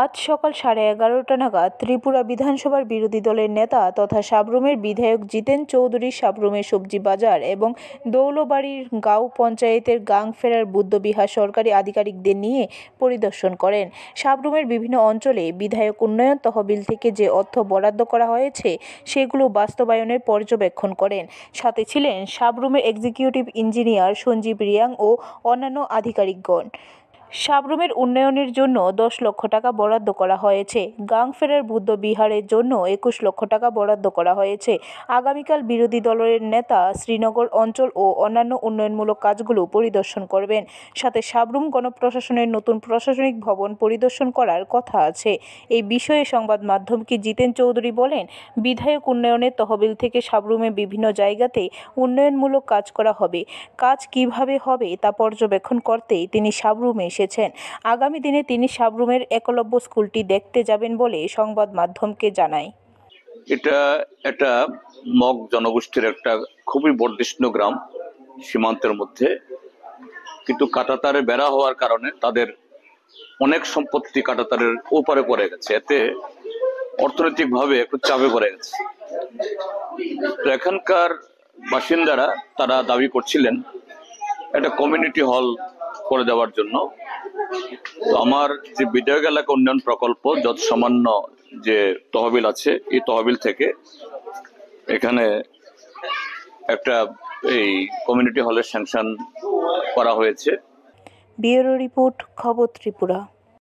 আজ সকাল 11:30টা নাগাদ ত্রিপুরা বিধানসভার বিরোধী দলের নেতা তথা সাব্রুমের বিধায়ক জিতেন চৌধুরী সাব্রুমের সবজি বাজার এবং দৌলবাড়ির গাঁও পঞ্চায়েতের গাংফেরার বুদ্ধবিহার সরকারি আধিকারিকদের নিয়ে পরিদর্শন করেন। সাব্রুমের বিভিন্ন অঞ্চলে বিধায়ক উন্নয়ন তহবিল থেকে যে অর্থ বরাদ্দ করা হয়েছে সেগুলো বাস্তবায়নের পর্যবেক্ষণ করেন। সাথে ছিলেন সাব্রুমের এক্সিকিউটিভ ইঞ্জিনিয়ার সঞ্জীব রিয়াং ও অন্যান্য আধিকারিকগণ। সাব্রুমের উন্নয়নের জন্য 10 লক্ষ টাকা বরাদ্দ করা হয়েছে। গাংফেরার বুদ্ধ বিহারের জন্য 21 লক্ষ টাকা বরাদ্দ করা হয়েছে। আগামীকাল বিরোধী দলের নেতা শ্রীনগর অঞ্চল ও অন্যান্য উন্নয়নমূলক কাজগুলো পরিদর্শন করবেন। সাথে সাব্রুম গণপ্রশাসনের নতুন প্রশাসনিক ভবন পরিদর্শন করার কথা আছে। এই বিষয়ে সংবাদ মাধ্যমকে জিতেন চৌধুরী বলেন, বিধায়ক উন্নয়নের তহবিল থেকে সাব্রুমে বিভিন্ন জায়গাতে উন্নয়নমূলক কাজ করা হবে। কাজ কিভাবে হবে তা পর্যবেক্ষণ করতেই তিনি সাব্রুমে এসেছেন। আগামী দিনে তিনি সাব্রুমের একলব্য স্কুলটি দেখতে যাবেন বলে সংবাদ মাধ্যমকে জানায়। এটা একটা মগ জনগোষ্ঠীর একটা খুবই বর্ধিষ্ণু গ্রাম, সীমান্তের মধ্যে, কিন্তু কাঁটাতারে বেড়া হওয়ার কারণে তাদের অনেক সম্পত্তি কাঁটাতারের ওপারে পড়ে গেছে। এতে অর্থনৈতিকভাবে একটু চাপে পড়ে গেছে। তো এখানকার বাসিন্দারা তারা দাবি করছিলেন একটা কমিউনিটি হল করে দেওয়ার জন্য। তো আমার যে বিধায়ক এলাকা উন্নয়ন প্রকল্প যত সামান্য যে তহবিল আছে, এই তহবিল থেকে এখানে একটা এই কমিউনিটি হলের স্যাংশন করা হয়েছে। ব্যুরো রিপোর্ট, খবর ত্রিপুরা।